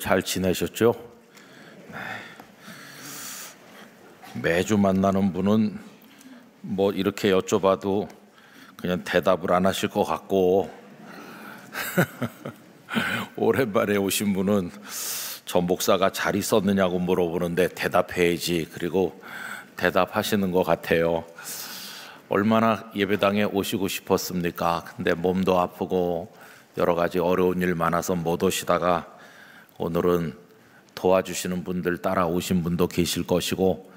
잘 지내셨죠? 매주 만나는 분은 뭐 이렇게 여쭤봐도 그냥 대답을 안 하실 것 같고 오랜만에 오신 분은 전 목사가 잘 있었느냐고 물어보는데 대답해야지, 그리고 대답하시는 것 같아요. 얼마나 예배당에 오시고 싶었습니까? 근데 몸도 아프고 여러 가지 어려운 일 많아서 못 오시다가 오늘은 도와주시는 분들 따라오신 분도 계실 것이고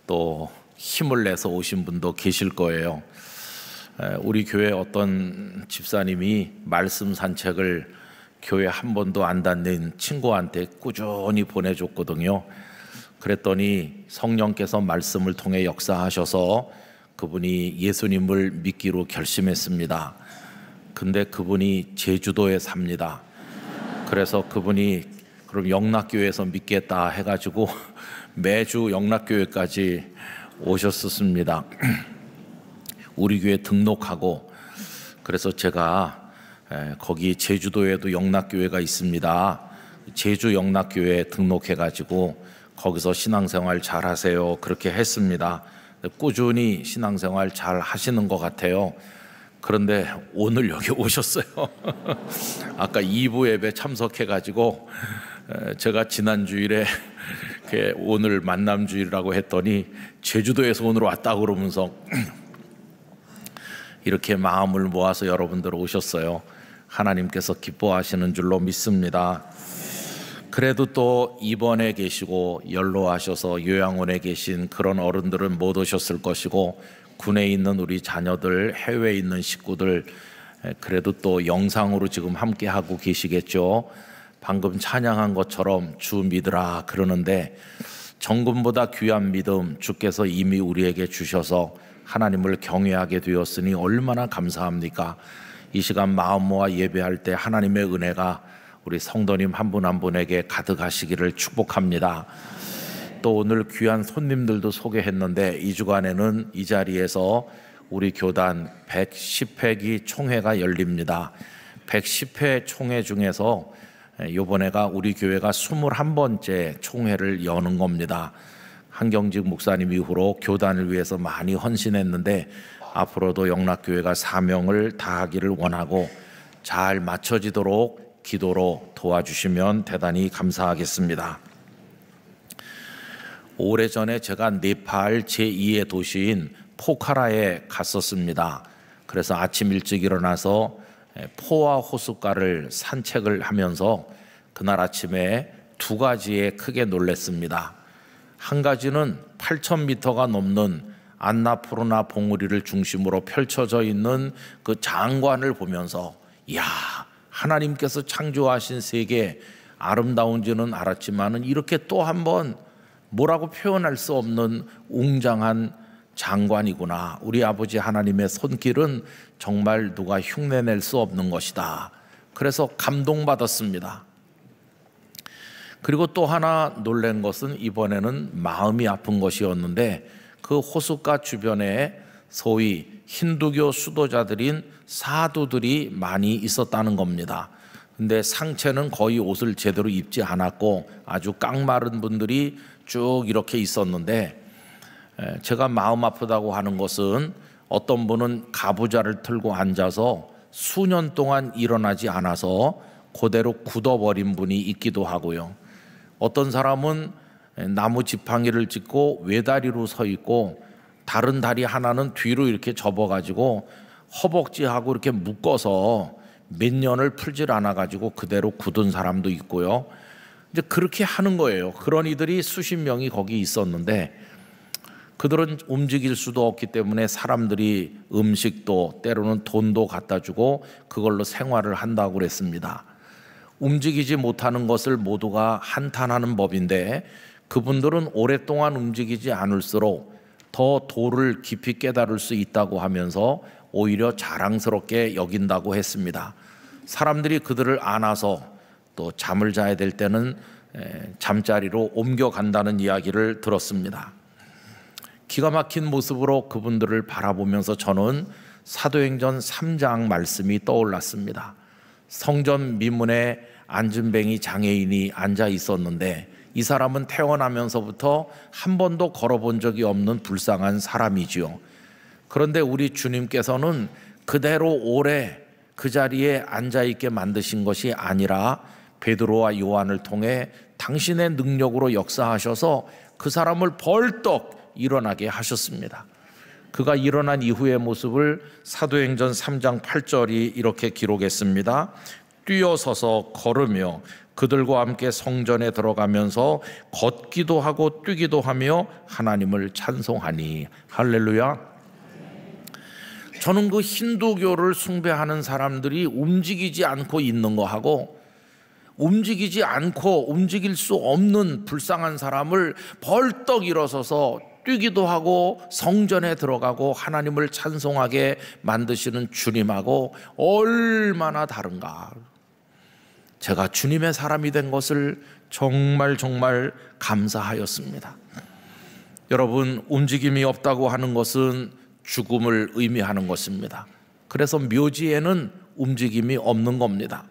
또 힘을 내서 오신 분도 계실 거예요. 우리 교회 어떤 집사님이 말씀 산책을 교회 한 번도 안 다닌 친구한테 꾸준히 보내줬거든요. 그랬더니 성령께서 말씀을 통해 역사하셔서 그분이 예수님을 믿기로 결심했습니다. 근데 그분이 제주도에 삽니다. 그래서 그분이 그럼 영락교회에서 믿겠다 해가지고 매주 영락교회까지 오셨었습니다. 우리 교회 등록하고, 그래서 제가 거기 제주도에도 영락교회가 있습니다. 제주 영락교회 등록해가지고 거기서 신앙생활 잘 하세요 그렇게 했습니다. 꾸준히 신앙생활 잘 하시는 것 같아요. 그런데 오늘 여기 오셨어요. 아까 2부 예배 참석해가지고 제가 지난 주일에 오늘 만남 주일이라고 했더니 제주도에서 오늘 왔다 그러면서 이렇게 마음을 모아서 여러분들 오셨어요. 하나님께서 기뻐하시는 줄로 믿습니다. 그래도 또 입원해 계시고 연로하셔서 요양원에 계신 그런 어른들은 못 오셨을 것이고, 군에 있는 우리 자녀들, 해외에 있는 식구들 그래도 또 영상으로 지금 함께 하고 계시겠죠. 방금 찬양한 것처럼 주 믿으라 그러는데, 정금보다 귀한 믿음 주께서 이미 우리에게 주셔서 하나님을 경외하게 되었으니 얼마나 감사합니까? 이 시간 마음 모아 예배할 때 하나님의 은혜가 우리 성도님 한 분 한 분에게 가득하시기를 축복합니다. 또 오늘 귀한 손님들도 소개했는데 이 주간에는 이 자리에서 우리 교단 110회기 총회가 열립니다. 110회 총회 중에서 이번에가 우리 교회가 21번째 총회를 여는 겁니다. 한경직 목사님 이후로 교단을 위해서 많이 헌신했는데 앞으로도 영락교회가 사명을 다하기를 원하고 잘 맞춰지도록 기도로 도와주시면 대단히 감사하겠습니다. 오래전에 제가 네팔 제2의 도시인 포카라에 갔었습니다. 그래서 아침 일찍 일어나서 포와 호숫가를 산책을 하면서 그날 아침에 두 가지에 크게 놀랐습니다. 한 가지는 8,000m가 넘는 안나푸르나 봉우리를 중심으로 펼쳐져 있는 그 장관을 보면서, 이야, 하나님께서 창조하신 세계 아름다운지는 알았지만은 이렇게 또 한번 뭐라고 표현할 수 없는 웅장한 장관이구나. 우리 아버지 하나님의 손길은 정말 누가 흉내낼 수 없는 것이다. 그래서 감동받았습니다. 그리고 또 하나 놀란 것은 이번에는 마음이 아픈 것이었는데, 그 호숫가 주변에 소위 힌두교 수도자들인 사두들이 많이 있었다는 겁니다. 근데 상체는 거의 옷을 제대로 입지 않았고 아주 깡마른 분들이 쭉 이렇게 있었는데, 제가 마음 아프다고 하는 것은 어떤 분은 가부좌를 틀고 앉아서 수년 동안 일어나지 않아서 그대로 굳어버린 분이 있기도 하고요. 어떤 사람은 나무 지팡이를 짚고 외다리로 서 있고 다른 다리 하나는 뒤로 이렇게 접어가지고 허벅지하고 이렇게 묶어서 몇 년을 풀질 않아가지고 그대로 굳은 사람도 있고요. 이제 그렇게 하는 거예요. 그런 이들이 수십 명이 거기 있었는데, 그들은 움직일 수도 없기 때문에 사람들이 음식도 때로는 돈도 갖다 주고 그걸로 생활을 한다고 그랬습니다. 움직이지 못하는 것을 모두가 한탄하는 법인데, 그분들은 오랫동안 움직이지 않을수록 더 도를 깊이 깨달을 수 있다고 하면서 오히려 자랑스럽게 여긴다고 했습니다. 사람들이 그들을 안아서 또 잠을 자야 될 때는 잠자리로 옮겨간다는 이야기를 들었습니다. 기가 막힌 모습으로 그분들을 바라보면서 저는 사도행전 3장 말씀이 떠올랐습니다. 성전 미문에 안진뱅이 장애인이 앉아 있었는데 이 사람은 태어나면서부터 한 번도 걸어본 적이 없는 불쌍한 사람이지요. 그런데 우리 주님께서는 그대로 오래 그 자리에 앉아있게 만드신 것이 아니라 베드로와 요한을 통해 당신의 능력으로 역사하셔서 그 사람을 벌떡 일어나게 하셨습니다. 그가 일어난 이후의 모습을 사도행전 3장 8절이 이렇게 기록했습니다. 뛰어서서 걸으며 그들과 함께 성전에 들어가면서 걷기도 하고 뛰기도 하며 하나님을 찬송하니. 할렐루야. 저는 그 힌두교를 숭배하는 사람들이 움직이지 않고 있는 거하고 움직이지 않고 움직일 수 없는 불쌍한 사람을 벌떡 일어서서 뛰기도 하고 성전에 들어가고 하나님을 찬송하게 만드시는 주님하고 얼마나 다른가. 제가 주님의 사람이 된 것을 정말 감사하였습니다. 여러분, 움직임이 없다고 하는 것은 죽음을 의미하는 것입니다. 그래서 묘지에는 움직임이 없는 겁니다.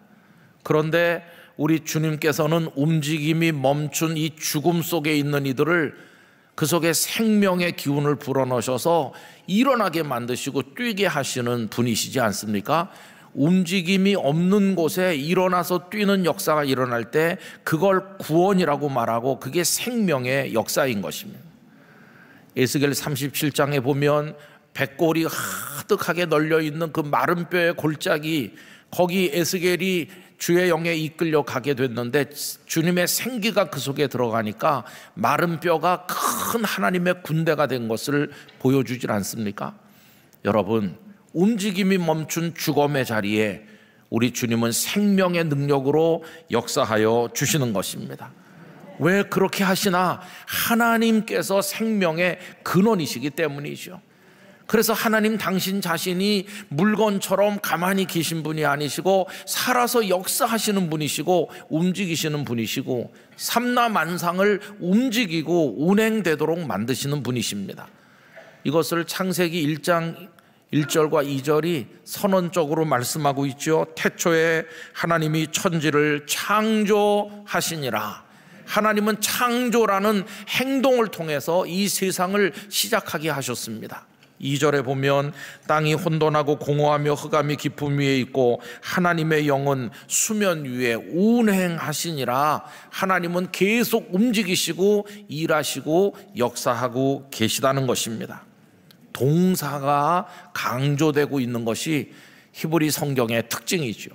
그런데 우리 주님께서는 움직임이 멈춘 이 죽음 속에 있는 이들을 그 속에 생명의 기운을 불어넣으셔서 일어나게 만드시고 뛰게 하시는 분이시지 않습니까? 움직임이 없는 곳에 일어나서 뛰는 역사가 일어날 때 그걸 구원이라고 말하고 그게 생명의 역사인 것입니다. 에스겔 37장에 보면 백골이 하득하게 널려있는 그 마른 뼈의 골짜기, 거기 에스겔이 주의 영에 이끌려 가게 됐는데 주님의 생기가 그 속에 들어가니까 마른 뼈가 큰 하나님의 군대가 된 것을 보여주질 않습니까? 여러분, 움직임이 멈춘 죽음의 자리에 우리 주님은 생명의 능력으로 역사하여 주시는 것입니다. 왜 그렇게 하시나? 하나님께서 생명의 근원이시기 때문이죠. 그래서 하나님 당신 자신이 물건처럼 가만히 계신 분이 아니시고 살아서 역사하시는 분이시고 움직이시는 분이시고 삼라만상을 움직이고 운행되도록 만드시는 분이십니다. 이것을 창세기 1장 1절과 2절이 선언적으로 말씀하고 있죠. 태초에 하나님이 천지를 창조하시니라. 하나님은 창조라는 행동을 통해서 이 세상을 시작하게 하셨습니다. 2절에 보면 땅이 혼돈하고 공허하며 흑암이 깊음 위에 있고 하나님의 영은 수면 위에 운행하시니라. 하나님은 계속 움직이시고 일하시고 역사하고 계시다는 것입니다. 동사가 강조되고 있는 것이 히브리 성경의 특징이죠.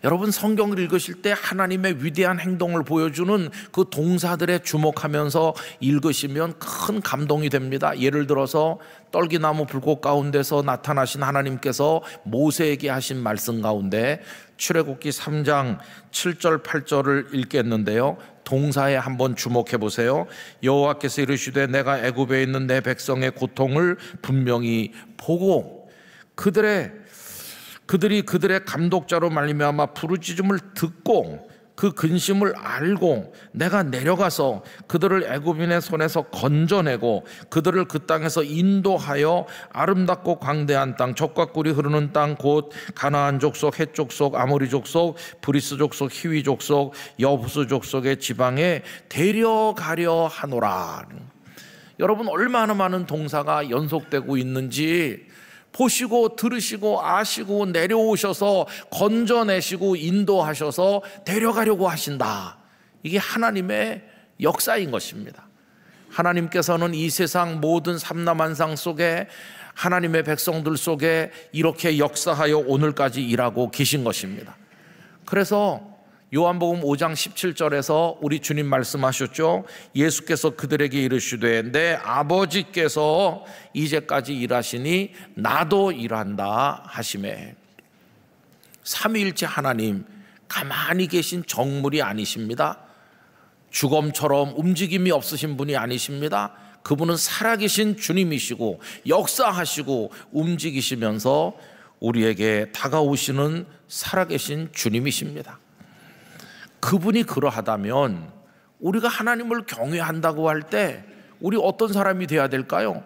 여러분, 성경을 읽으실 때 하나님의 위대한 행동을 보여주는 그 동사들에 주목하면서 읽으시면 큰 감동이 됩니다. 예를 들어서 떨기나무 불꽃 가운데서 나타나신 하나님께서 모세에게 하신 말씀 가운데 출애굽기 3장 7절 8절을 읽겠는데요, 동사에 한번 주목해 보세요. 여호와께서 이르시되 내가 애굽에 있는 내 백성의 고통을 분명히 보고 그들이 그들의 감독자로 말미암아 부르짖음을 듣고 그 근심을 알고 내가 내려가서 그들을 애굽인의 손에서 건져내고 그들을 그 땅에서 인도하여 아름답고 광대한 땅, 젖과 꿀이 흐르는 땅, 곧 가나안 족속, 헷 족속, 아모리 족속, 브리스 족속, 히위 족속, 여부스 족속의 지방에 데려가려 하노라. 여러분, 얼마나 많은 동사가 연속되고 있는지 보시고 들으시고 아시고 내려오셔서 건져내시고 인도하셔서 데려가려고 하신다. 이게 하나님의 역사인 것입니다. 하나님께서는 이 세상 모든 삼라만상 속에 하나님의 백성들 속에 이렇게 역사하여 오늘까지 일하고 계신 것입니다. 그래서 요한복음 5장 17절에서 우리 주님 말씀하셨죠. 예수께서 그들에게 이르시되 내 아버지께서 이제까지 일하시니 나도 일한다 하시매. 삼위일체 하나님 가만히 계신 정물이 아니십니다. 주검처럼 움직임이 없으신 분이 아니십니다. 그분은 살아계신 주님이시고 역사하시고 움직이시면서 우리에게 다가오시는 살아계신 주님이십니다. 그분이 그러하다면 우리가 하나님을 경외한다고 할 때 우리 어떤 사람이 되어야 될까요?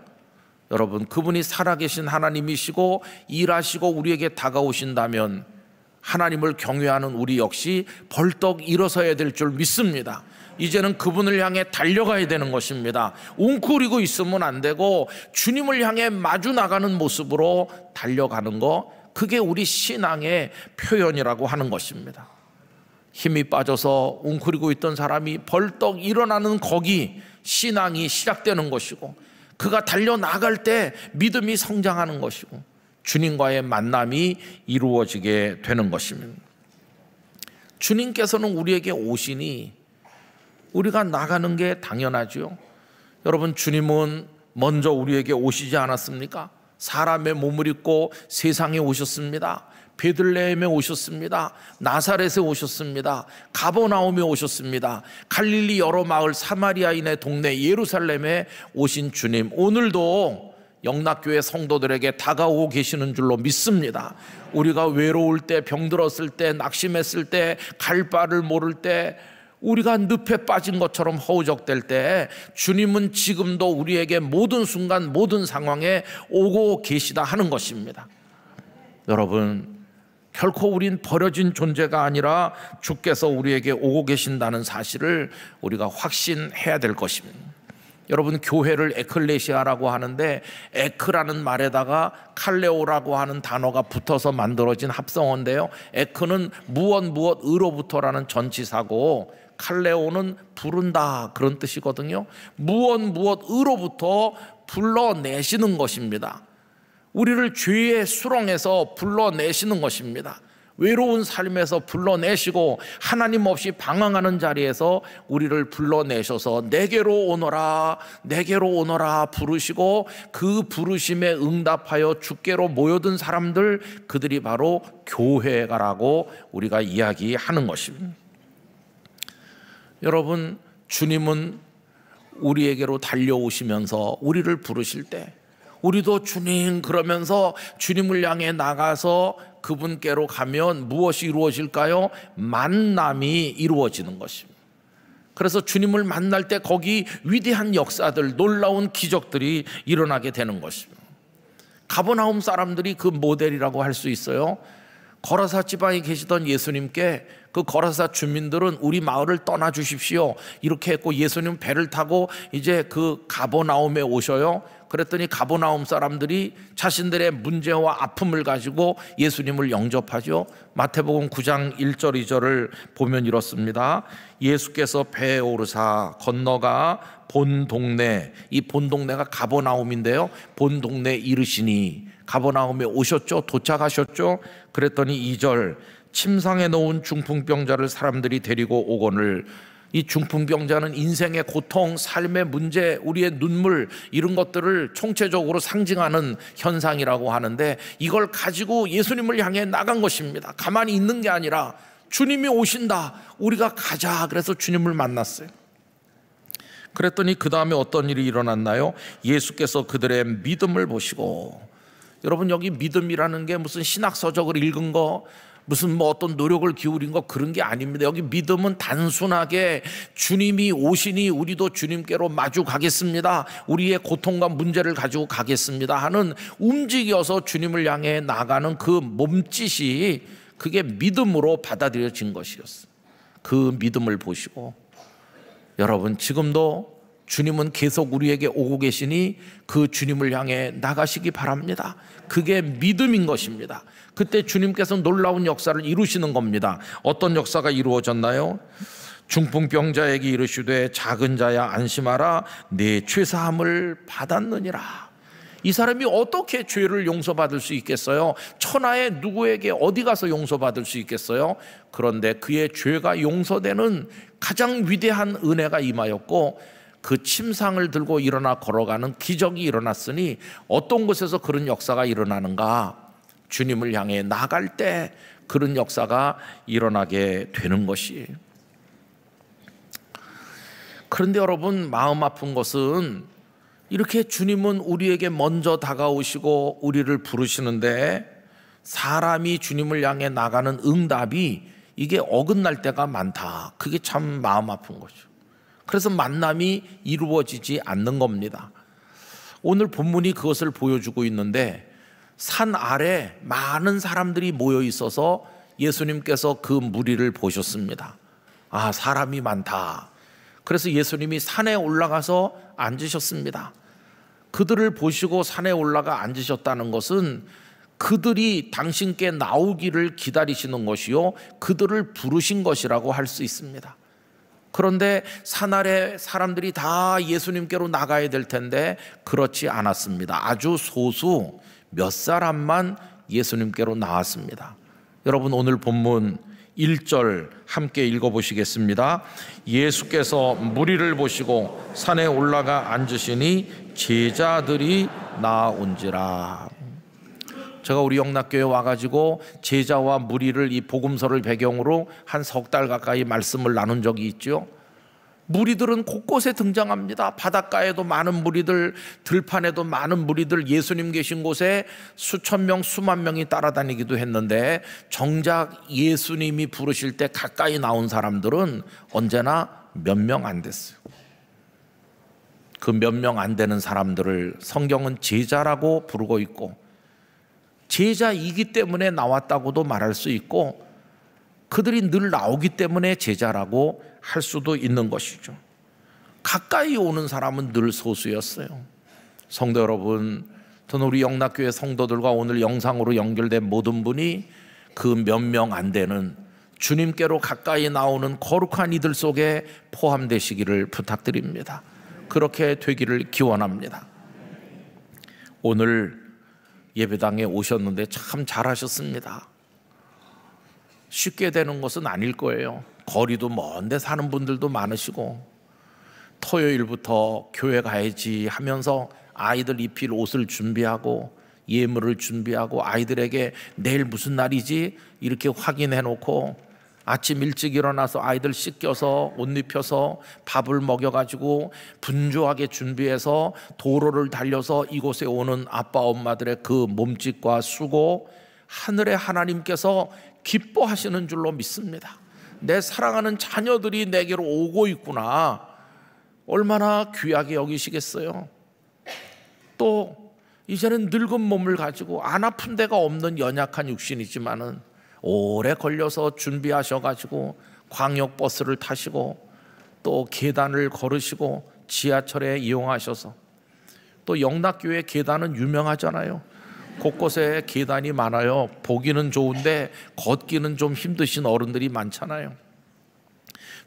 여러분, 그분이 살아계신 하나님이시고 일하시고 우리에게 다가오신다면 하나님을 경외하는 우리 역시 벌떡 일어서야 될 줄 믿습니다. 이제는 그분을 향해 달려가야 되는 것입니다. 웅크리고 있으면 안 되고 주님을 향해 마주 나가는 모습으로 달려가는 거, 그게 우리 신앙의 표현이라고 하는 것입니다. 힘이 빠져서 웅크리고 있던 사람이 벌떡 일어나는 거기 신앙이 시작되는 것이고, 그가 달려나갈 때 믿음이 성장하는 것이고 주님과의 만남이 이루어지게 되는 것입니다. 주님께서는 우리에게 오시니 우리가 나가는 게 당연하죠. 여러분, 주님은 먼저 우리에게 오시지 않았습니까? 사람의 몸을 입고 세상에 오셨습니다. 베들레헴에 오셨습니다. 나사렛에 오셨습니다. 가버나움에 오셨습니다. 갈릴리 여러 마을, 사마리아인의 동네 예루살렘에 오신 주님, 오늘도 영락교회 성도들에게 다가오고 계시는 줄로 믿습니다. 우리가 외로울 때, 병들었을 때, 낙심했을 때, 갈 바를 모를 때, 우리가 늪에 빠진 것처럼 허우적댈 때 주님은 지금도 우리에게 모든 순간 모든 상황에 오고 계시다 하는 것입니다. 여러분, 결코 우린 버려진 존재가 아니라 주께서 우리에게 오고 계신다는 사실을 우리가 확신해야 될 것입니다. 여러분, 교회를 에클레시아라고 하는데 에크라는 말에다가 칼레오라고 하는 단어가 붙어서 만들어진 합성어인데요, 에크는 무엇 의로부터라는 전치사고 칼레오는 부른다 그런 뜻이거든요. 무엇 의로부터 불러내시는 것입니다. 우리를 죄의 수렁에서 불러내시는 것입니다. 외로운 삶에서 불러내시고 하나님 없이 방황하는 자리에서 우리를 불러내셔서 내게로 오너라 내게로 오너라 부르시고, 그 부르심에 응답하여 주께로 모여든 사람들, 그들이 바로 교회가라고 우리가 이야기하는 것입니다. 여러분, 주님은 우리에게로 달려오시면서 우리를 부르실 때 우리도 주님 그러면서 주님을 향해 나가서 그분께로 가면 무엇이 이루어질까요? 만남이 이루어지는 것입니다. 그래서 주님을 만날 때 거기 위대한 역사들, 놀라운 기적들이 일어나게 되는 것입니다. 가버나움 사람들이 그 모델이라고 할 수 있어요. 거라사 지방에 계시던 예수님께 그 거라사 주민들은 우리 마을을 떠나 주십시오 이렇게 했고, 예수님 배를 타고 이제 그 가버나움에 오셔요. 그랬더니 가버나움 사람들이 자신들의 문제와 아픔을 가지고 예수님을 영접하죠. 마태복음 9장 1절 2절을 보면 이렇습니다. 예수께서 배에 오르사 건너가 본 동네, 이 본 동네가 가버나움인데요, 본 동네에 이르시니, 가버나움에 오셨죠. 도착하셨죠. 그랬더니 2절, 침상에 놓은 중풍병자를 사람들이 데리고 오거늘. 이 중풍병자는 인생의 고통, 삶의 문제, 우리의 눈물, 이런 것들을 총체적으로 상징하는 현상이라고 하는데, 이걸 가지고 예수님을 향해 나간 것입니다. 가만히 있는 게 아니라 주님이 오신다, 우리가 가자. 그래서 주님을 만났어요. 그랬더니 그 다음에 어떤 일이 일어났나요? 예수께서 그들의 믿음을 보시고, 여러분, 여기 믿음이라는 게 무슨 신학서적을 읽은 거, 무슨 어떤 노력을 기울인 거, 그런 게 아닙니다. 여기 믿음은 단순하게 주님이 오시니 우리도 주님께로 마주 가겠습니다, 우리의 고통과 문제를 가지고 가겠습니다 하는 움직여서 주님을 향해 나가는 그 몸짓이, 그게 믿음으로 받아들여진 것이었어요. 그 믿음을 보시고, 여러분, 지금도 주님은 계속 우리에게 오고 계시니 그 주님을 향해 나가시기 바랍니다. 그게 믿음인 것입니다. 그때 주님께서 놀라운 역사를 이루시는 겁니다. 어떤 역사가 이루어졌나요? 중풍병자에게 이르시되 작은 자야 안심하라, 내 죄사함을 받았느니라. 이 사람이 어떻게 죄를 용서받을 수 있겠어요? 천하에 누구에게 어디 가서 용서받을 수 있겠어요? 그런데 그의 죄가 용서되는 가장 위대한 은혜가 임하였고, 그 침상을 들고 일어나 걸어가는 기적이 일어났으니, 어떤 곳에서 그런 역사가 일어나는가? 주님을 향해 나갈 때 그런 역사가 일어나게 되는 것이. 그런데 여러분, 마음 아픈 것은 이렇게 주님은 우리에게 먼저 다가오시고 우리를 부르시는데, 사람이 주님을 향해 나가는 응답이 이게 어긋날 때가 많다. 그게 참 마음 아픈 거죠. 그래서 만남이 이루어지지 않는 겁니다. 오늘 본문이 그것을 보여주고 있는데, 산 아래 많은 사람들이 모여 있어서 예수님께서 그 무리를 보셨습니다. 아, 사람이 많다. 그래서 예수님이 산에 올라가서 앉으셨습니다. 그들을 보시고 산에 올라가 앉으셨다는 것은 그들이 당신께 나오기를 기다리시는 것이요, 그들을 부르신 것이라고 할 수 있습니다. 그런데 산 아래 사람들이 다 예수님께로 나가야 될 텐데 그렇지 않았습니다. 아주 소수 몇 사람만 예수님께로 나왔습니다. 여러분, 오늘 본문 1절 함께 읽어보시겠습니다. 예수께서 무리를 보시고 산에 올라가 앉으시니 제자들이 나온지라. 제가 우리 영락교회 와가지고 제자와 무리를 이 복음서를 배경으로 한 석 달 가까이 말씀을 나눈 적이 있죠. 무리들은 곳곳에 등장합니다. 바닷가에도 많은 무리들, 들판에도 많은 무리들, 예수님 계신 곳에 수천 명, 수만 명이 따라다니기도 했는데 정작 예수님이 부르실 때 가까이 나온 사람들은 언제나 몇 명 안 됐어요. 그 몇 명 안 되는 사람들을 성경은 제자라고 부르고 있고, 제자이기 때문에 나왔다고도 말할 수 있고, 그들이 늘 나오기 때문에 제자라고 할 수도 있는 것이죠. 가까이 오는 사람은 늘 소수였어요. 성도 여러분, 저는 우리 영락교회 성도들과 오늘 영상으로 연결된 모든 분이 그 몇 명 안 되는 주님께로 가까이 나오는 거룩한 이들 속에 포함되시기를 부탁드립니다. 그렇게 되기를 기원합니다. 오늘 예배당에 오셨는데 참 잘하셨습니다. 쉽게 되는 것은 아닐 거예요. 거리도 먼데 사는 분들도 많으시고, 토요일부터 교회 가야지 하면서 아이들 입힐 옷을 준비하고 예물을 준비하고 아이들에게 내일 무슨 날이지 이렇게 확인해 놓고 아침 일찍 일어나서 아이들 씻겨서 옷 입혀서 밥을 먹여가지고 분주하게 준비해서 도로를 달려서 이곳에 오는 아빠 엄마들의 그 몸짓과 수고, 하늘의 하나님께서 기뻐하시는 줄로 믿습니다. 내 사랑하는 자녀들이 내게로 오고 있구나, 얼마나 귀하게 여기시겠어요. 또 이제는 늙은 몸을 가지고 안 아픈 데가 없는 연약한 육신이지만은 오래 걸려서 준비하셔가지고 광역버스를 타시고 또 계단을 걸으시고 지하철에 이용하셔서, 또 영락교회 계단은 유명하잖아요. 곳곳에 계단이 많아요. 보기는 좋은데 걷기는 좀 힘드신 어른들이 많잖아요.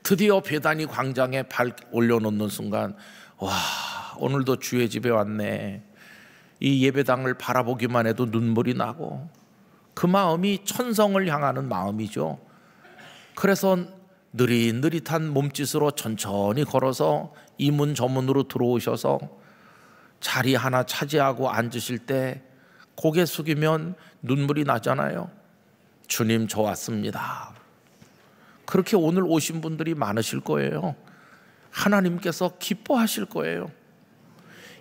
드디어 배단위 광장에 발 올려놓는 순간, 와, 오늘도 주의 집에 왔네. 이 예배당을 바라보기만 해도 눈물이 나고, 그 마음이 천성을 향하는 마음이죠. 그래서 느릿느릿한 몸짓으로 천천히 걸어서 이 문 저 문으로 들어오셔서 자리 하나 차지하고 앉으실 때 고개 숙이면 눈물이 나잖아요. 주님, 저 왔습니다. 그렇게 오늘 오신 분들이 많으실 거예요. 하나님께서 기뻐하실 거예요.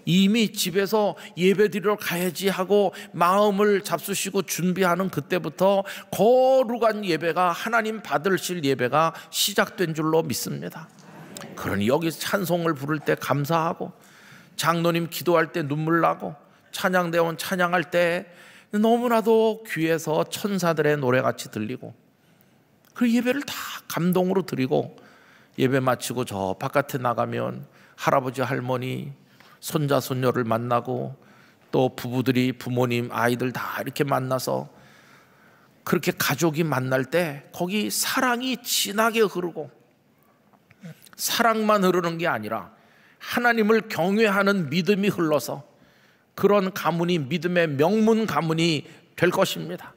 이미 집에서 예배드리러 가야지 하고 마음을 잡수시고 준비하는 그때부터 거룩한 예배가, 하나님 받으실 예배가 시작된 줄로 믿습니다. 그러니 여기 찬송을 부를 때 감사하고, 장로님 기도할 때 눈물 나고, 찬양대원 찬양할 때 너무나도 귀에서 천사들의 노래같이 들리고, 그 예배를 다 감동으로 드리고, 예배 마치고 저 바깥에 나가면 할아버지 할머니 손자 손녀를 만나고, 또 부부들이 부모님 아이들 다 이렇게 만나서 그렇게 가족이 만날 때 거기 사랑이 진하게 흐르고, 사랑만 흐르는 게 아니라 하나님을 경외하는 믿음이 흘러서 그런 가문이 믿음의 명문 가문이 될 것입니다.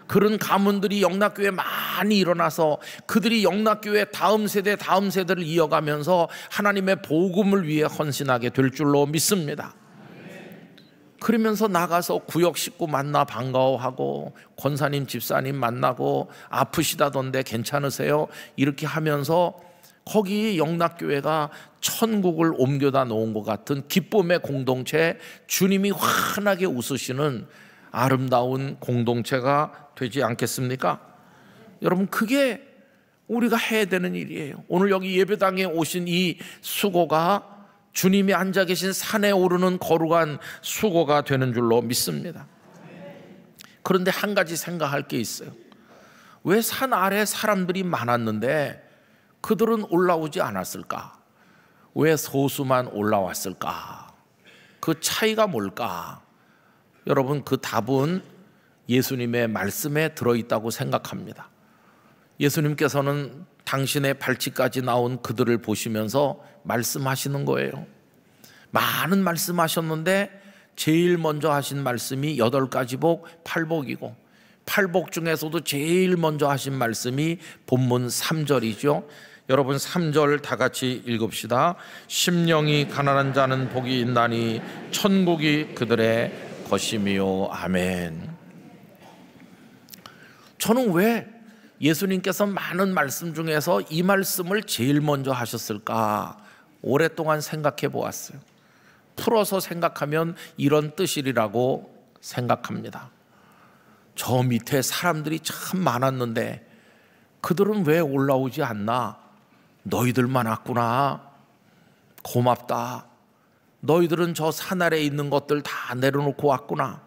그런 가문들이 영락교회에 많이 일어나서 그들이 영락교회 다음 세대를 이어가면서 하나님의 복음을 위해 헌신하게 될 줄로 믿습니다. 그러면서 나가서 구역 식구 만나 반가워하고, 권사님 집사님 만나고, 아프시다던데 괜찮으세요? 이렇게 하면서 거기 영락교회가 천국을 옮겨다 놓은 것 같은 기쁨의 공동체, 주님이 환하게 웃으시는 아름다운 공동체가 되지 않겠습니까? 여러분, 그게 우리가 해야 되는 일이에요. 오늘 여기 예배당에 오신 이 수고가 주님이 앉아 계신 산에 오르는 거룩한 수고가 되는 줄로 믿습니다. 그런데 한 가지 생각할 게 있어요. 왜 산 아래 사람들이 많았는데 그들은 올라오지 않았을까? 왜 소수만 올라왔을까? 그 차이가 뭘까? 여러분, 그 답은 예수님의 말씀에 들어있다고 생각합니다. 예수님께서는 당신의 발치까지 나온 그들을 보시면서 말씀하시는 거예요. 많은 말씀하셨는데 제일 먼저 하신 말씀이 8가지 복, 8복이고, 8복 중에서도 제일 먼저 하신 말씀이 본문 3절이죠. 여러분, 3절 다 같이 읽읍시다. 심령이 가난한 자는 복이 있나니 천국이 그들의 것이미요. 아멘. 저는 왜 예수님께서 많은 말씀 중에서 이 말씀을 제일 먼저 하셨을까 오랫동안 생각해 보았어요. 풀어서 생각하면 이런 뜻이라고 생각합니다. 저 밑에 사람들이 참 많았는데 그들은 왜 올라오지 않나? 너희들만 왔구나. 고맙다. 너희들은 저 산 아래에 있는 것들 다 내려놓고 왔구나.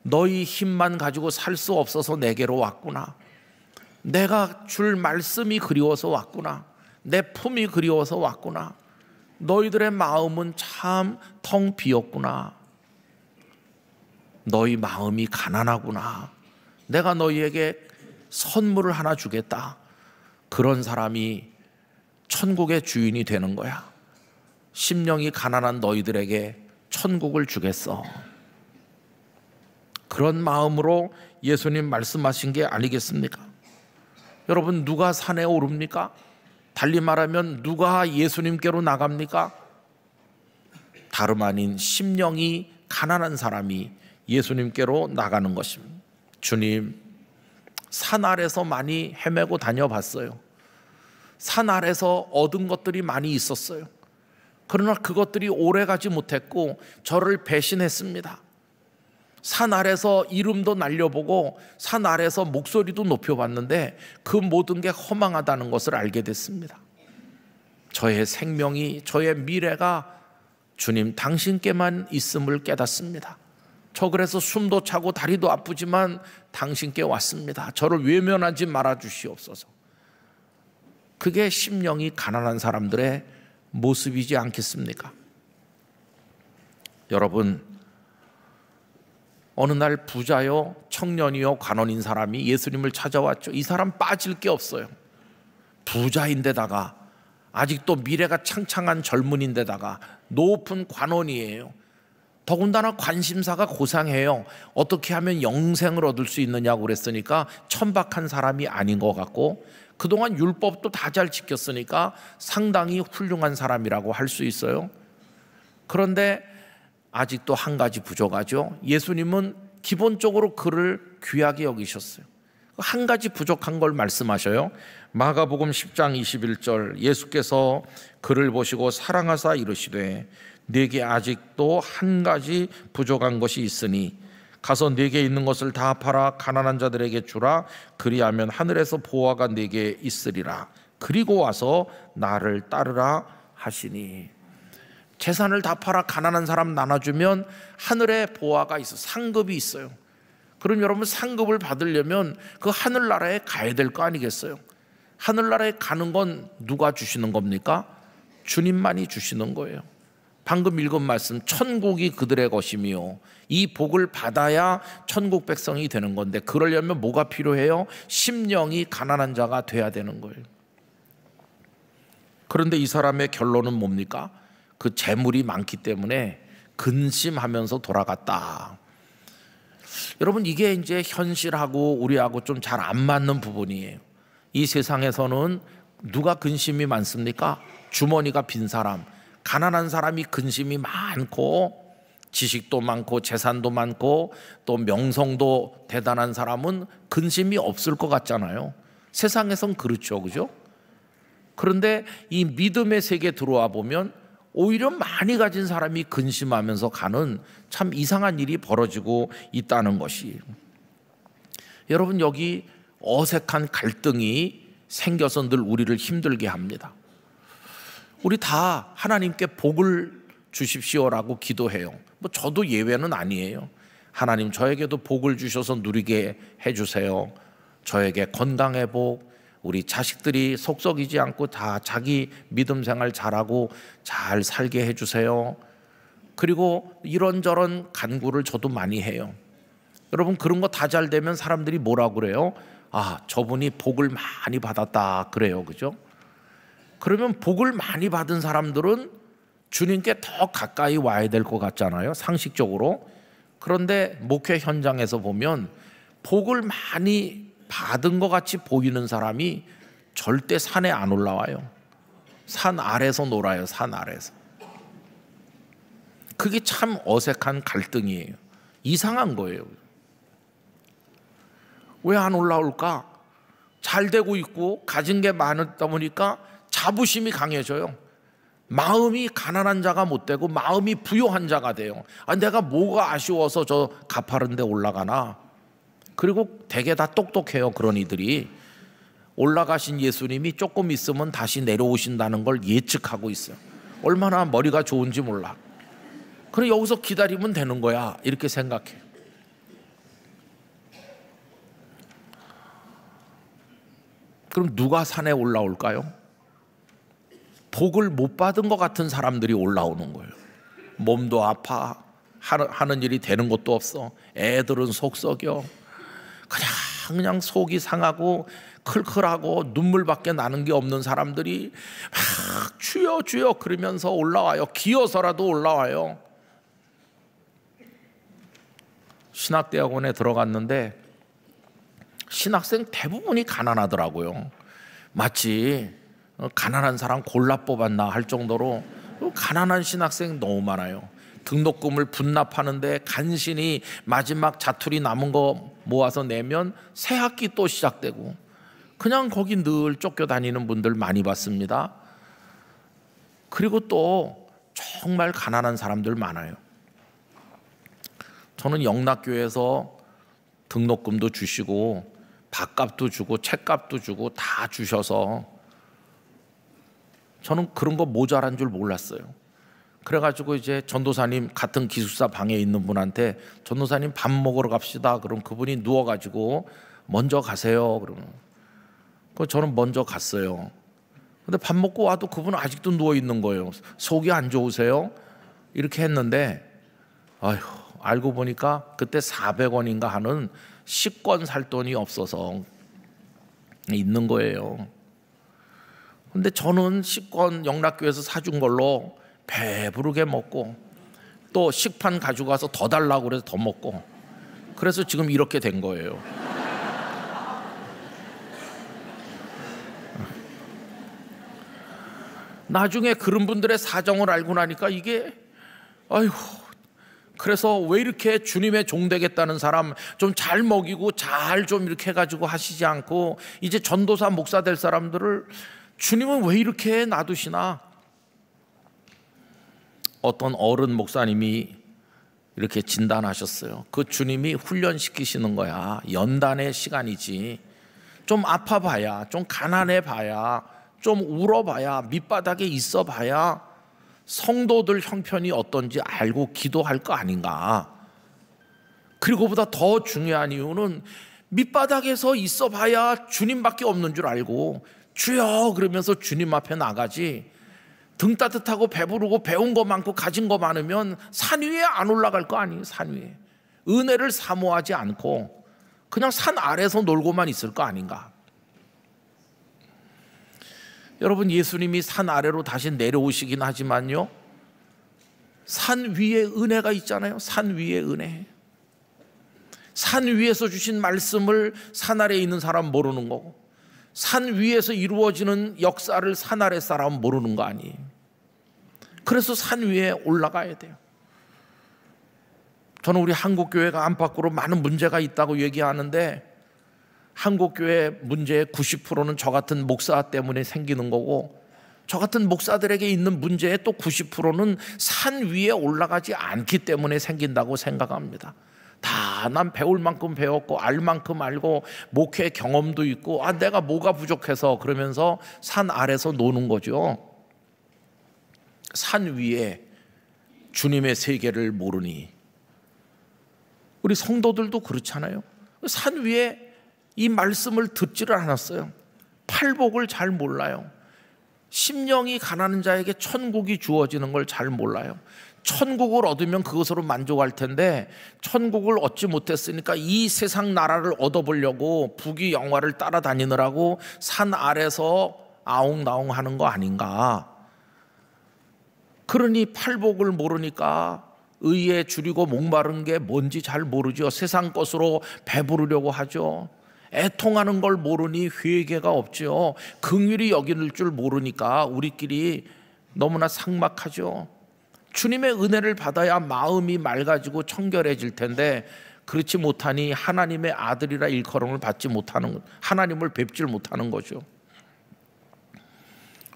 너희 힘만 가지고 살 수 없어서 내게로 왔구나. 내가 줄 말씀이 그리워서 왔구나. 내 품이 그리워서 왔구나. 너희들의 마음은 참 텅 비었구나. 너희 마음이 가난하구나. 내가 너희에게 선물을 하나 주겠다. 그런 사람이 천국의 주인이 되는 거야. 심령이 가난한 너희들에게 천국을 주겠어. 그런 마음으로 예수님 말씀하신 게 아니겠습니까? 여러분, 누가 산에 오릅니까? 달리 말하면 누가 예수님께로 나갑니까? 다름 아닌 심령이 가난한 사람이 예수님께로 나가는 것입니다. 주님, 산 아래서 많이 헤매고 다녀봤어요. 산 아래서 얻은 것들이 많이 있었어요. 그러나 그것들이 오래가지 못했고 저를 배신했습니다. 산 아래서 이름도 날려보고 산 아래서 목소리도 높여봤는데 그 모든 게 허망하다는 것을 알게 됐습니다. 저의 생명이, 저의 미래가 주님 당신께만 있음을 깨닫습니다. 저 그래서 숨도 차고 다리도 아프지만 당신께 왔습니다. 저를 외면하지 말아 주시옵소서. 그게 심령이 가난한 사람들의 모습이지 않겠습니까? 여러분, 어느 날 부자요, 청년이요, 관원인 사람이 예수님을 찾아왔죠. 이 사람 빠질 게 없어요. 부자인데다가 아직도 미래가 창창한 젊은인데다가 높은 관원이에요. 더군다나 관심사가 고상해요. 어떻게 하면 영생을 얻을 수 있느냐고 그랬으니까 천박한 사람이 아닌 것 같고, 그동안 율법도 다 잘 지켰으니까 상당히 훌륭한 사람이라고 할 수 있어요. 그런데 아직도 한 가지 부족하죠. 예수님은 기본적으로 그를 귀하게 여기셨어요. 한 가지 부족한 걸 말씀하셔요. 마가복음 10장 21절, 예수께서 그를 보시고 사랑하사 이르시되 네게 아직도 한 가지 부족한 것이 있으니 가서 네게 있는 것을 다 팔아 가난한 자들에게 주라. 그리하면 하늘에서 보화가 네게 있으리라. 그리고 와서 나를 따르라 하시니. 재산을 다 팔아 가난한 사람 나눠주면 하늘에 보화가 있어, 상급이 있어요. 그럼 여러분, 상급을 받으려면 그 하늘나라에 가야 될 거 아니겠어요? 하늘나라에 가는 건 누가 주시는 겁니까? 주님만이 주시는 거예요. 방금 읽은 말씀, 천국이 그들의 것이며, 이 복을 받아야 천국 백성이 되는 건데, 그러려면 뭐가 필요해요? 심령이 가난한 자가 돼야 되는 거예요. 그런데 이 사람의 결론은 뭡니까? 그 재물이 많기 때문에 근심하면서 돌아갔다. 여러분, 이게 이제 현실하고 우리하고 좀 잘 안 맞는 부분이에요. 이 세상에서는 누가 근심이 많습니까? 주머니가 빈 사람, 가난한 사람이 근심이 많고, 지식도 많고 재산도 많고 또 명성도 대단한 사람은 근심이 없을 것 같잖아요. 세상에선 그렇죠, 그죠? 그런데 이 믿음의 세계에 들어와 보면 오히려 많이 가진 사람이 근심하면서 가는 참 이상한 일이 벌어지고 있다는 것이. 여러분, 여기 어색한 갈등이 생겨서 늘 우리를 힘들게 합니다. 우리 다 하나님께 복을 주십시오라고 기도해요. 뭐 저도 예외는 아니에요. 하나님, 저에게도 복을 주셔서 누리게 해주세요. 저에게 건강의 복, 우리 자식들이 속썩이지 않고 다 자기 믿음 생활 잘하고 잘 살게 해주세요. 그리고 이런저런 간구를 저도 많이 해요. 여러분, 그런 거 다 잘 되면 사람들이 뭐라고 그래요? 아, 저분이 복을 많이 받았다 그래요. 그죠? 그러면 복을 많이 받은 사람들은 주님께 더 가까이 와야 될 것 같잖아요, 상식적으로. 그런데 목회 현장에서 보면 복을 많이 받은 것 같이 보이는 사람이 절대 산에 안 올라와요. 산 아래서 놀아요. 산 아래서. 그게 참 어색한 갈등이에요. 이상한 거예요. 왜 안 올라올까? 잘 되고 있고 가진 게 많다 보니까 자부심이 강해져요. 마음이 가난한 자가 못 되고 마음이 부요한 자가 돼요. 아, 내가 뭐가 아쉬워서 저 가파른 데 올라가나? 그리고 되게 다 똑똑해요. 그런 이들이. 올라가신 예수님이 조금 있으면 다시 내려오신다는 걸 예측하고 있어요. 얼마나 머리가 좋은지 몰라. 그래, 여기서 기다리면 되는 거야, 이렇게 생각해요. 그럼 누가 산에 올라올까요? 복을 못 받은 것 같은 사람들이 올라오는 거예요. 몸도 아파, 하는 일이 되는 것도 없어, 애들은 속 썩여, 그냥 속이 상하고 클클하고 눈물밖에 나는 게 없는 사람들이 막 주여 주여 그러면서 올라와요. 기어서라도 올라와요. 신학대학원에 들어갔는데 신학생 대부분이 가난하더라고요. 마치 가난한 사람 골라 뽑았나 할 정도로 가난한 신학생 너무 많아요. 등록금을 분납하는데 간신히 마지막 자투리 남은 거 모아서 내면 새 학기 또 시작되고, 그냥 거기 늘 쫓겨다니는 분들 많이 봤습니다. 그리고 또 정말 가난한 사람들 많아요. 저는 영락교회에서 등록금도 주시고 밥값도 주고 책값도 주고 다 주셔서 저는 그런 거 모자란 줄 몰랐어요. 그래가지고 이제 전도사님 같은 기숙사 방에 있는 분한테 전도사님 밥 먹으러 갑시다. 그럼 그분이 누워가지고 먼저 가세요. 그러면 저는 먼저 갔어요. 근데 밥 먹고 와도 그분은 아직도 누워 있는 거예요. 속이 안 좋으세요? 이렇게 했는데 아휴, 알고 보니까 그때 400원인가 하는 식권 살 돈이 없어서 있는 거예요. 근데 저는 식권 영락교회에서 사준 걸로 배부르게 먹고 또 식판 가지고 가서 더 달라고 그래서 더 먹고, 그래서 지금 이렇게 된 거예요. 나중에 그런 분들의 사정을 알고 나니까 이게 아이고, 그래서 왜 이렇게 주님의 종 되겠다는 사람 좀 잘 먹이고 잘 좀 이렇게 해가지고 하시지 않고 이제 전도사 목사 될 사람들을 주님은 왜 이렇게 놔두시나? 어떤 어른 목사님이 이렇게 진단하셨어요. 그 주님이 훈련시키시는 거야. 연단의 시간이지. 좀 아파봐야, 좀 가난해봐야, 좀 울어봐야, 밑바닥에 있어봐야 성도들 형편이 어떤지 알고 기도할 거 아닌가. 그리고보다 더 중요한 이유는 밑바닥에서 있어봐야 주님밖에 없는 줄 알고 주여 그러면서 주님 앞에 나가지, 등 따뜻하고 배부르고 배운 거 많고 가진 거 많으면 산 위에 안 올라갈 거 아니에요. 산 위에 은혜를 사모하지 않고 그냥 산 아래서 놀고만 있을 거 아닌가. 여러분, 예수님이 산 아래로 다시 내려오시긴 하지만요, 산 위에 은혜가 있잖아요. 산 위에 은혜. 산 위에서 주신 말씀을 산 아래에 있는 사람 모르는 거고, 산 위에서 이루어지는 역사를 산 아래 사람은 모르는 거 아니에요. 그래서 산 위에 올라가야 돼요. 저는 우리 한국교회가 안팎으로 많은 문제가 있다고 얘기하는데, 한국교회 문제의 90%는 저 같은 목사 때문에 생기는 거고, 저 같은 목사들에게 있는 문제의 또 90%는 산 위에 올라가지 않기 때문에 생긴다고 생각합니다. 다 난 배울 만큼 배웠고 알 만큼 알고 목회 경험도 있고 내가 뭐가 부족해서 그러면서 산 아래서 노는 거죠. 산 위에 주님의 세계를 모르니. 우리 성도들도 그렇잖아요. 산 위에 이 말씀을 듣지를 않았어요. 팔복을 잘 몰라요. 심령이 가난한 자에게 천국이 주어지는 걸 잘 몰라요. 천국을 얻으면 그것으로 만족할 텐데 천국을 얻지 못했으니까 이 세상 나라를 얻어보려고 부귀 영화를 따라다니느라고 산 아래서 아웅다웅 하는 거 아닌가. 그러니 팔복을 모르니까 의에 줄이고 목마른 게 뭔지 잘 모르죠. 세상 것으로 배부르려고 하죠. 애통하는 걸 모르니 회개가 없죠. 긍휼히 여길 줄 모르니까 우리끼리 너무나 삭막하죠. 주님의 은혜를 받아야 마음이 맑아지고 청결해질 텐데 그렇지 못하니 하나님의 아들이라 일컬음을 받지 못하는, 하나님을 뵙질 못하는 거죠.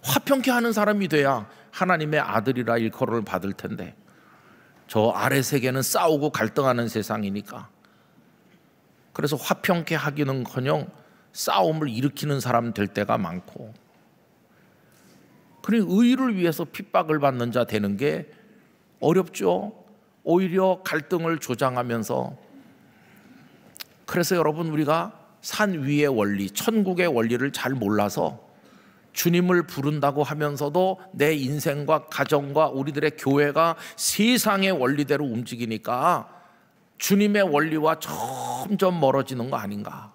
화평케 하는 사람이 돼야 하나님의 아들이라 일컬음을 받을 텐데 저 아래 세계는 싸우고 갈등하는 세상이니까, 그래서 화평케 하기는커녕 싸움을 일으키는 사람 될 때가 많고, 그러니 의를 위해서 핍박을 받는 자 되는 게 어렵죠. 오히려 갈등을 조장하면서. 그래서 여러분, 우리가 산 위의 원리, 천국의 원리를 잘 몰라서 주님을 부른다고 하면서도 내 인생과 가정과 우리들의 교회가 세상의 원리대로 움직이니까 주님의 원리와 점점 멀어지는 거 아닌가.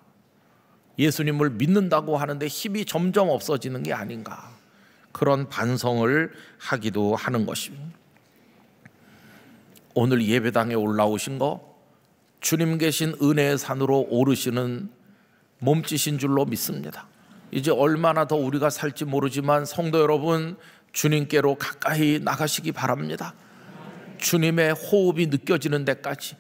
예수님을 믿는다고 하는데 힘이 점점 없어지는 게 아닌가. 그런 반성을 하기도 하는 것입니다. 오늘 예배당에 올라오신 거 주님 계신 은혜의 산으로 오르시는 몸짓인 줄로 믿습니다. 이제 얼마나 더 우리가 살지 모르지만 성도 여러분, 주님께로 가까이 나가시기 바랍니다. 주님의 호흡이 느껴지는 데까지,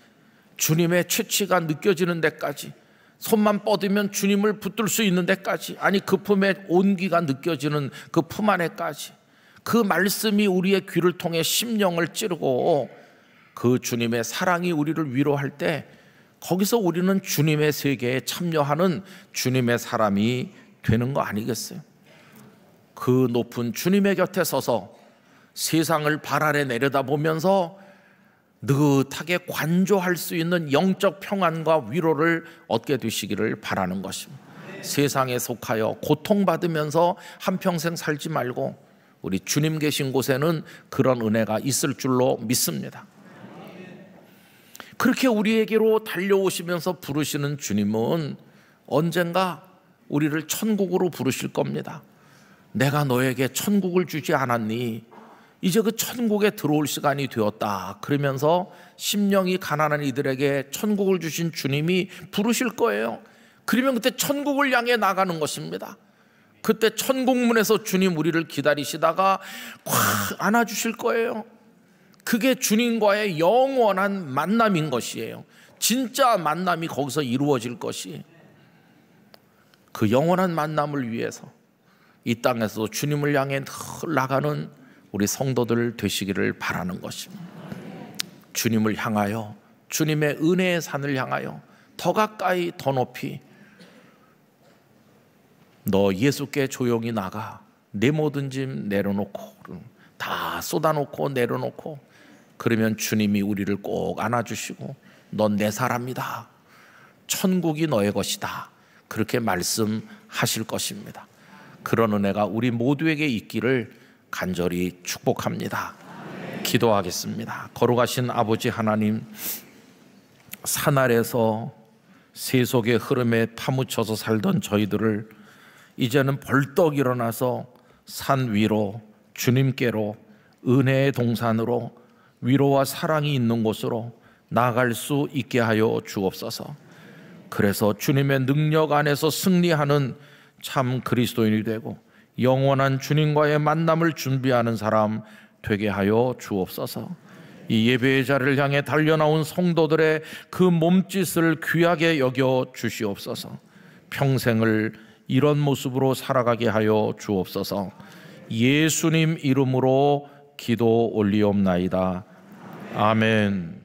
주님의 채취가 느껴지는 데까지, 손만 뻗으면 주님을 붙들 수 있는 데까지, 아니 그 품에 온기가 느껴지는 그 품 안에까지, 그 말씀이 우리의 귀를 통해 심령을 찌르고 그 주님의 사랑이 우리를 위로할 때 거기서 우리는 주님의 세계에 참여하는 주님의 사람이 되는 거 아니겠어요? 그 높은 주님의 곁에 서서 세상을 발 아래 내려다보면서 느긋하게 관조할 수 있는 영적 평안과 위로를 얻게 되시기를 바라는 것입니다. 세상에 속하여 고통받으면서 한평생 살지 말고 우리 주님 계신 곳에는 그런 은혜가 있을 줄로 믿습니다. 그렇게 우리에게로 달려오시면서 부르시는 주님은 언젠가 우리를 천국으로 부르실 겁니다. 내가 너에게 천국을 주지 않았니? 이제 그 천국에 들어올 시간이 되었다. 그러면서 심령이 가난한 이들에게 천국을 주신 주님이 부르실 거예요. 그러면 그때 천국을 향해 나가는 것입니다. 그때 천국문에서 주님 우리를 기다리시다가 확 안아주실 거예요. 그게 주님과의 영원한 만남인 것이에요. 진짜 만남이 거기서 이루어질 것이, 그 영원한 만남을 위해서 이 땅에서 주님을 향해 늘 나가는 우리 성도들 되시기를 바라는 것입니다. 주님을 향하여, 주님의 은혜의 산을 향하여 더 가까이 더 높이, 너 예수께 조용히 나가, 내 모든 짐 내려놓고, 다 쏟아놓고 내려놓고, 그러면 주님이 우리를 꼭 안아주시고 넌 내 사람이다, 천국이 너의 것이다, 그렇게 말씀하실 것입니다. 그런 은혜가 우리 모두에게 있기를 간절히 축복합니다. 기도하겠습니다. 거룩하신 아버지 하나님, 산 아래서 세속의 흐름에 파묻혀서 살던 저희들을 이제는 벌떡 일어나서 산 위로, 주님께로, 은혜의 동산으로, 위로와 사랑이 있는 곳으로 나아갈 수 있게 하여 주옵소서. 그래서 주님의 능력 안에서 승리하는 참 그리스도인이 되고 영원한 주님과의 만남을 준비하는 사람 되게 하여 주옵소서. 이 예배의 자리를 향해 달려나온 성도들의 그 몸짓을 귀하게 여겨 주시옵소서. 평생을 이런 모습으로 살아가게 하여 주옵소서. 예수님 이름으로 기도 올리옵나이다. 아멘.